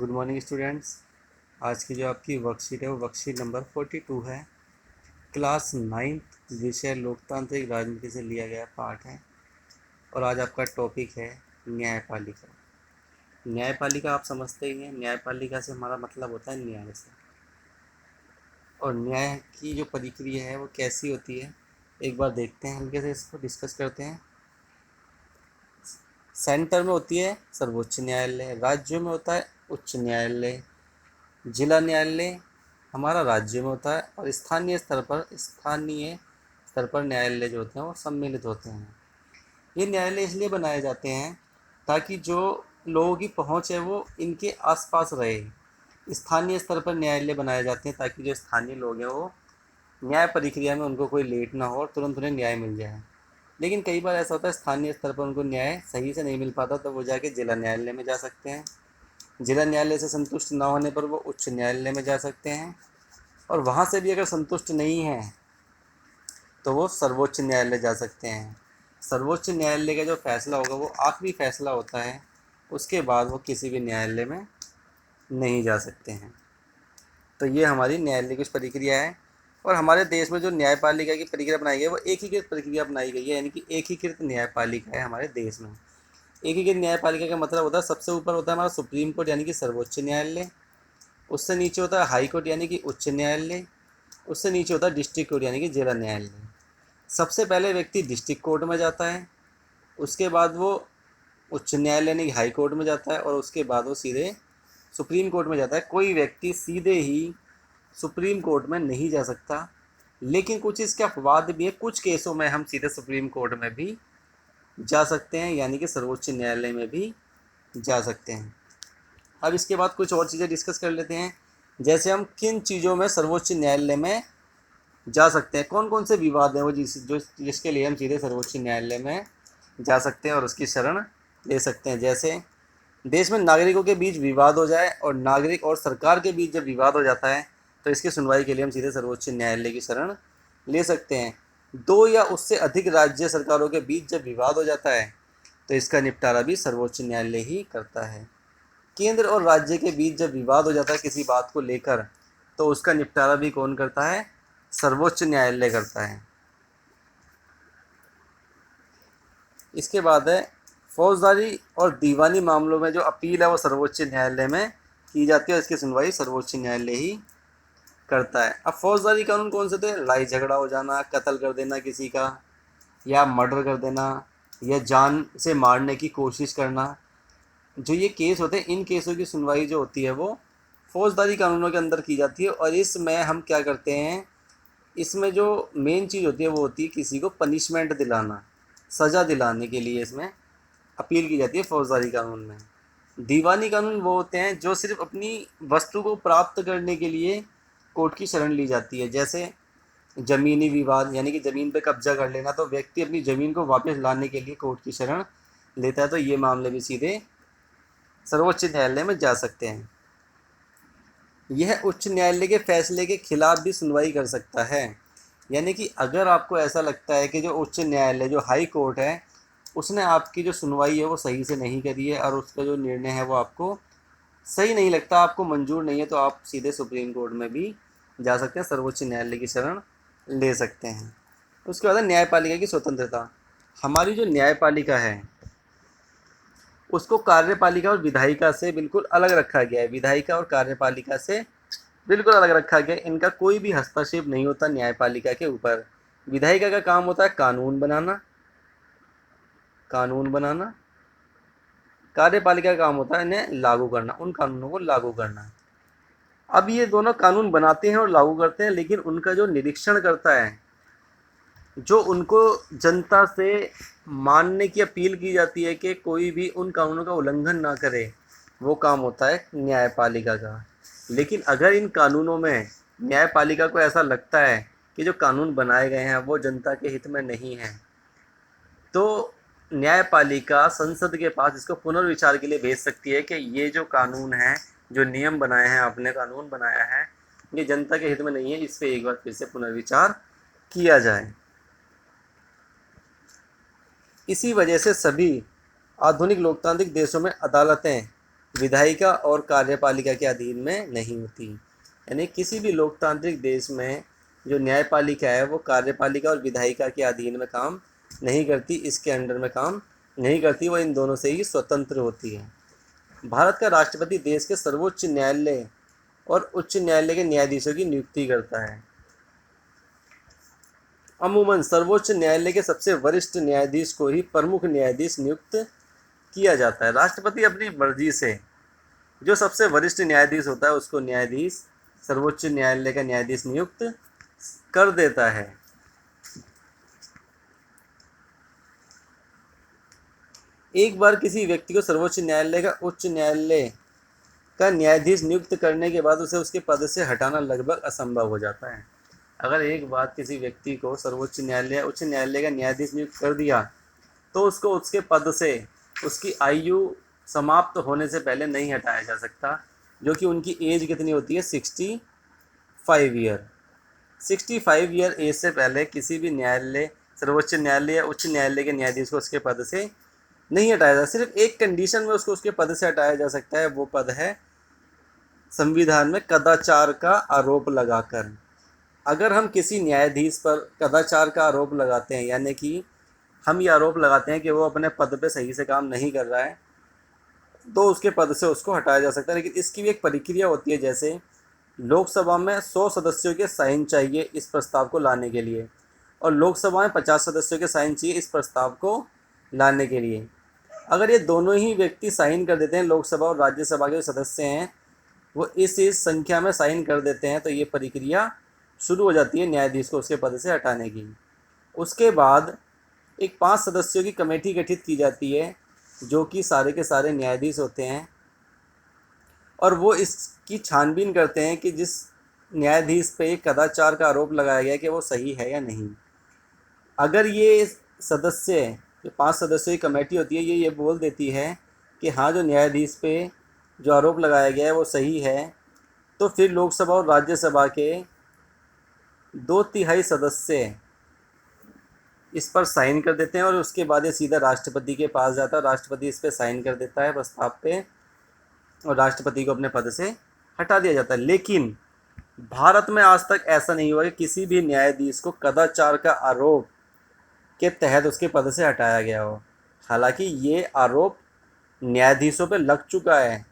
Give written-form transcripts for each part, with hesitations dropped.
Good morning students. आज की जो आपकी वर्कशीट है वो वर्कशीट नंबर 42 है। क्लास 9th विषय लोकतांत्रिक राजनीति से लिया गया पाठ है और आज आपका टॉपिक है न्यायपालिका। न्यायपालिका आप समझते ही हैं, न्यायपालिका से हमारा मतलब होता है न्याय से। और न्याय की जो प्रक्रिया है वो कैसी होती है एक बार देखते हैं, हल्के से इसको डिस्कस करते हैं। सेंटर में होती है सर्वोच्च न्यायालय, राज्यों में होता है उच्च न्यायालय, जिला न्यायालय हमारा राज्य में होता है और स्थानीय स्तर पर न्यायालय जो होते हैं वो सम्मिलित होते हैं। ये न्यायालय इसलिए बनाए जाते हैं ताकि जो लोगों की पहुंच है वो इनके आसपास रहे। स्थानीय स्तर पर न्यायालय बनाए जाते हैं ताकि जो स्थानीय लोग हैं वो न्याय प्रक्रिया में उनको कोई लेट ना हो और तुरंत उन्हें न्याय मिल जाए। लेकिन कई बार ऐसा होता है स्थानीय स्तर पर उनको न्याय सही से नहीं मिल पाता, तो वो जाके जिला न्यायालय में जा सकते हैं। जिला न्यायालय से संतुष्ट ना होने पर वो उच्च न्यायालय में जा सकते हैं और वहाँ से भी अगर संतुष्ट नहीं है तो वो सर्वोच्च न्यायालय जा सकते हैं। सर्वोच्च न्यायालय का जो फैसला होगा वो आखिरी फैसला होता है, उसके बाद वो किसी भी न्यायालय में नहीं जा सकते हैं। तो ये हमारी न्यायालय की प्रक्रिया है। और हमारे देश में जो न्यायपालिका की प्रक्रिया बनाई गई है वो एकीकृत प्रक्रिया बनाई गई है, यानी कि एकीकृत न्यायपालिका है हमारे देश में। एकीकृत न्यायपालिका का मतलब होता है सबसे ऊपर होता है हमारा सुप्रीम कोर्ट यानी कि सर्वोच्च न्यायालय, उससे नीचे होता है हाई कोर्ट यानी कि उच्च न्यायालय, उससे नीचे होता है डिस्ट्रिक्ट कोर्ट यानी कि जिला न्यायालय। सबसे पहले व्यक्ति डिस्ट्रिक्ट कोर्ट में जाता है, उसके बाद वो उच्च न्यायालय यानी कि हाई कोर्ट में जाता है और उसके बाद वो सीधे सुप्रीम कोर्ट में जाता है। कोई व्यक्ति सीधे ही सुप्रीम कोर्ट में नहीं जा सकता, लेकिन कुछ इसके अपवाद भी है। कुछ केसों में हम सीधे सुप्रीम कोर्ट में भी जा सकते हैं, यानी कि सर्वोच्च न्यायालय में भी जा सकते हैं। अब इसके बाद कुछ और चीज़ें डिस्कस कर लेते हैं, जैसे हम किन चीज़ों में सर्वोच्च न्यायालय में जा सकते हैं, कौन कौन से विवाद हैं वो जिसके लिए हम सीधे सर्वोच्च न्यायालय में जा सकते हैं और उसकी शरण ले सकते हैं। जैसे देश में नागरिकों के बीच विवाद हो जाए और नागरिक और सरकार के बीच जब विवाद हो जाता है तो इसकी सुनवाई के लिए हम सीधे सर्वोच्च न्यायालय की शरण ले सकते हैं। दो या उससे अधिक राज्य सरकारों के बीच जब विवाद हो जाता है तो इसका निपटारा भी सर्वोच्च न्यायालय ही करता है। केंद्र और राज्य के बीच जब विवाद हो जाता है किसी बात को लेकर तो उसका निपटारा भी कौन करता है? सर्वोच्च न्यायालय करता है। इसके बाद है फौजदारी और दीवानी मामलों में जो अपील है वो सर्वोच्च न्यायालय में की जाती है और इसकी सुनवाई सर्वोच्च न्यायालय ही करता है। अब फौजदारी कानून कौन से थे? लड़ाई झगड़ा हो जाना, कत्ल कर देना किसी का, या मर्डर कर देना, या जान से मारने की कोशिश करना, जो ये केस होते हैं इन केसों की सुनवाई जो होती है वो फौजदारी कानूनों के अंदर की जाती है। और इसमें हम क्या करते हैं, इसमें जो मेन चीज़ होती है वो होती है किसी को पनिशमेंट दिलाना, सज़ा दिलाने के लिए इसमें अपील की जाती है फौजदारी कानून में। दीवानी कानून वो होते हैं जो सिर्फ अपनी वस्तु को प्राप्त करने के लिए कोर्ट की शरण ली जाती है। जैसे ज़मीनी विवाद यानी कि ज़मीन पे कब्जा कर लेना, तो व्यक्ति अपनी ज़मीन को वापस लाने के लिए कोर्ट की शरण लेता है, तो ये मामले भी सीधे सर्वोच्च न्यायालय में जा सकते हैं। यह उच्च न्यायालय के फैसले के खिलाफ भी सुनवाई कर सकता है, यानी कि अगर आपको ऐसा लगता है कि जो उच्च न्यायालय जो हाई कोर्ट है उसने आपकी जो सुनवाई है वो सही से नहीं करी है और उसका जो निर्णय है वो आपको सही नहीं लगता, आपको मंजूर नहीं है, तो आप सीधे सुप्रीम कोर्ट में भी जा सकते हैं, सर्वोच्च न्यायालय की शरण ले सकते हैं। उसके बाद है न्यायपालिका की स्वतंत्रता। हमारी जो न्यायपालिका है उसको कार्यपालिका और विधायिका से बिल्कुल अलग रखा गया है। विधायिका और कार्यपालिका से बिल्कुल अलग रखा गया है, इनका कोई भी हस्तक्षेप नहीं होता न्यायपालिका के ऊपर। विधायिका का काम होता है कानून बनाना, कानून बनाना। कार्यपालिका का काम होता है इन्हें लागू करना, उन कानूनों को लागू करना। अब ये दोनों कानून बनाते हैं और लागू करते हैं, लेकिन उनका जो निरीक्षण करता है, जो उनको जनता से मानने की अपील की जाती है कि कोई भी उन कानूनों का उल्लंघन ना करे, वो काम होता है न्यायपालिका का। लेकिन अगर इन कानूनों में न्यायपालिका को ऐसा लगता है कि जो कानून बनाए गए हैं वो जनता के हित में नहीं हैं, तो न्यायपालिका संसद के पास इसको पुनर्विचार के लिए भेज सकती है कि ये जो कानून है, जो नियम बनाए हैं, आपने कानून बनाया है, ये जनता के हित में नहीं है, इस पर एक बार फिर से पुनर्विचार किया जाए। इसी वजह से सभी आधुनिक लोकतांत्रिक देशों में अदालतें विधायिका और कार्यपालिका के अधीन में नहीं होती। यानी किसी भी लोकतांत्रिक देश में जो न्यायपालिका है वो कार्यपालिका और विधायिका के अधीन में काम नहीं करती, इसके अंडर में काम नहीं करती, वो इन दोनों से ही स्वतंत्र होती है। भारत का राष्ट्रपति देश के सर्वोच्च न्यायालय और उच्च न्यायालय के न्यायाधीशों की नियुक्ति करता है। अमूमन सर्वोच्च न्यायालय के सबसे वरिष्ठ न्यायाधीश को ही प्रमुख न्यायाधीश नियुक्त किया जाता है। राष्ट्रपति अपनी मर्जी से जो सबसे वरिष्ठ न्यायाधीश होता है उसको न्यायाधीश, सर्वोच्च न्यायालय का न्यायाधीश नियुक्त कर देता है। एक बार किसी व्यक्ति को सर्वोच्च न्यायालय का उच्च न्यायालय का न्यायाधीश नियुक्त करने के बाद उसे उसके पद से हटाना लगभग असंभव हो जाता है। अगर एक बार किसी व्यक्ति को सर्वोच्च न्यायालय उच्च न्यायालय का न्यायाधीश नियुक्त कर दिया तो उसको उसके पद से उसकी आयु समाप्त होने से पहले नहीं हटाया जा सकता, जो कि उनकी एज कितनी होती है, 65 ईयर। 65 ईयर एज से पहले किसी भी न्यायालय, सर्वोच्च न्यायालय या उच्च न्यायालय के न्यायाधीश को उसके पद से नहीं हटाया जा। सिर्फ एक कंडीशन में उसको उसके पद से हटाया जा सकता है, वो पद है संविधान में कदाचार का आरोप लगाकर। अगर हम किसी न्यायाधीश पर कदाचार का आरोप लगाते हैं, यानी कि हम ये आरोप लगाते हैं कि वो अपने पद पे सही से काम नहीं कर रहा है, तो उसके पद से उसको हटाया जा सकता है। लेकिन इसकी भी एक प्रक्रिया होती है, जैसे लोकसभा में 100 सदस्यों के साइन चाहिए इस प्रस्ताव को लाने के लिए, और लोकसभा में 50 सदस्यों के साइन चाहिए इस प्रस्ताव को लाने के लिए। अगर ये दोनों ही व्यक्ति साइन कर देते हैं, लोकसभा और राज्यसभा के सदस्य हैं, वो इस संख्या में साइन कर देते हैं, तो ये प्रक्रिया शुरू हो जाती है न्यायाधीश को उसके पद से हटाने की। उसके बाद एक 5 सदस्यों की कमेटी गठित की जाती है, जो कि सारे के सारे न्यायाधीश होते हैं, और वो इसकी छानबीन करते हैं कि जिस न्यायाधीश पे कदाचार का आरोप लगाया गया कि वो सही है या नहीं। अगर ये सदस्य, जो 5 सदस्यों की कमेटी होती है, ये बोल देती है कि हाँ, जो न्यायाधीश पे जो आरोप लगाया गया है वो सही है, तो फिर लोकसभा और राज्यसभा के 2/3 सदस्य इस पर साइन कर देते हैं, और उसके बाद ये सीधा राष्ट्रपति के पास जाता है। राष्ट्रपति इस पे साइन कर देता है प्रस्ताव पे, और राष्ट्रपति को अपने पद से हटा दिया जाता है। लेकिन भारत में आज तक ऐसा नहीं हुआ कि किसी भी न्यायाधीश को कदाचार का आरोप के तहत उसके पद से हटाया गया हो। हालांकि ये आरोप न्यायाधीशों पे लग चुका है।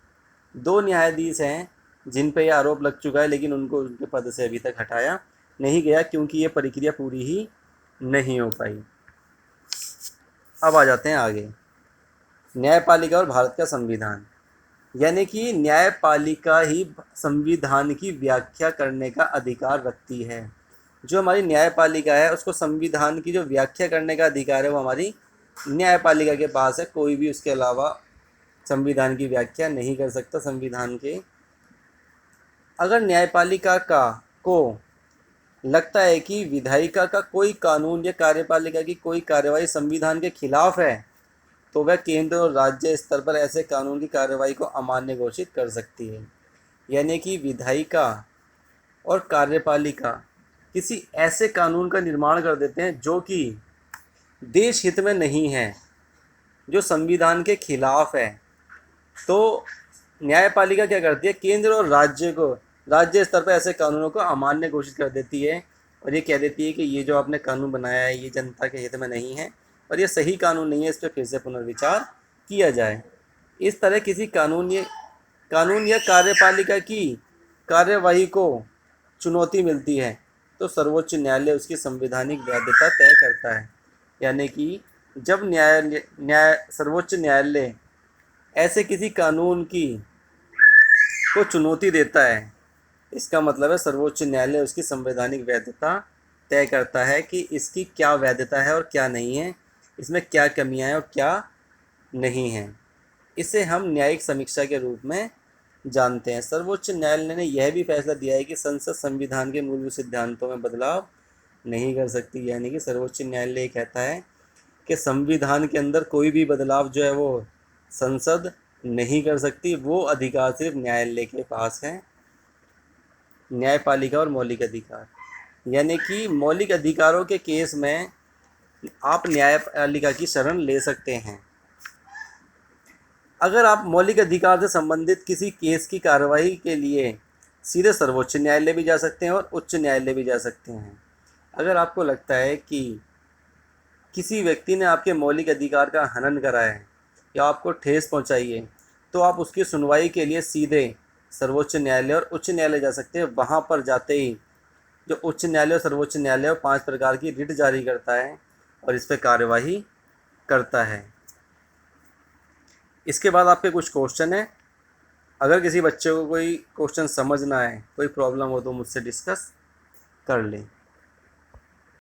2 न्यायाधीश हैं जिन पे ये आरोप लग चुका है, लेकिन उनको उनके पद से अभी तक हटाया नहीं गया, क्योंकि ये प्रक्रिया पूरी ही नहीं हो पाई। अब आ जाते हैं आगे, न्यायपालिका और भारत का संविधान। यानी कि न्यायपालिका ही संविधान की व्याख्या करने का अधिकार रखती है। जो हमारी न्यायपालिका है उसको संविधान की जो व्याख्या करने का अधिकार है वो हमारी न्यायपालिका के पास है। कोई भी उसके अलावा संविधान की व्याख्या नहीं कर सकता संविधान के। अगर न्यायपालिका को लगता है कि विधायिका का कोई कानून या कार्यपालिका की कोई कार्यवाही संविधान के खिलाफ है, तो वह केंद्र और राज्य स्तर पर ऐसे कानून की कार्यवाही को अमान्य घोषित कर सकती है। यानी कि विधायिका और कार्यपालिका किसी ऐसे कानून का निर्माण कर देते हैं जो कि देश हित में नहीं है, जो संविधान के खिलाफ है, तो न्यायपालिका क्या करती है, केंद्र और राज्य स्तर पर ऐसे कानूनों को अमान्य घोषित कर देती है, और ये कह देती है कि ये जो आपने कानून बनाया है ये जनता के हित में नहीं है और ये सही कानून नहीं है, इस पर फिर से पुनर्विचार किया जाए। इस तरह किसी कानून या कार्यपालिका की कार्यवाही को चुनौती मिलती है तो सर्वोच्च न्यायालय उसकी संवैधानिक वैधता तय करता है। यानी कि जब सर्वोच्च न्यायालय ऐसे किसी कानून को चुनौती देता है, इसका मतलब है सर्वोच्च न्यायालय उसकी संवैधानिक वैधता तय करता है कि इसकी क्या वैधता है और क्या नहीं है, इसमें क्या कमियां हैं और क्या नहीं हैं। इसे हम न्यायिक समीक्षा के रूप में जानते हैं। सर्वोच्च न्यायालय ने यह भी फैसला दिया है कि संसद संविधान के मूलभूत सिद्धांतों में बदलाव नहीं कर सकती। यानी कि सर्वोच्च न्यायालय कहता है कि संविधान के अंदर कोई भी बदलाव जो है वो संसद नहीं कर सकती, वो अधिकार सिर्फ न्यायालय के पास है। न्यायपालिका और मौलिक अधिकार, यानी कि मौलिक अधिकारों के केस में आप न्यायपालिका की शरण ले सकते हैं। अगर आप मौलिक अधिकार से संबंधित किसी केस की कार्रवाई के लिए सीधे सर्वोच्च न्यायालय भी जा सकते हैं और उच्च न्यायालय भी जा सकते हैं। अगर आपको लगता है कि किसी व्यक्ति ने आपके मौलिक अधिकार का हनन करा है या आपको ठेस पहुंचाई है, तो आप उसकी सुनवाई के लिए सीधे सर्वोच्च न्यायालय और उच्च न्यायालय जा सकते हैं। वहाँ पर जाते ही जो उच्च न्यायालय और सर्वोच्च न्यायालय 5 प्रकार की रिट जारी करता है और इस पर कार्यवाही करता है। इसके बाद आपके कुछ क्वेश्चन हैं। अगर किसी बच्चे को कोई क्वेश्चन समझ ना आए, कोई प्रॉब्लम हो, तो मुझसे डिस्कस कर लें।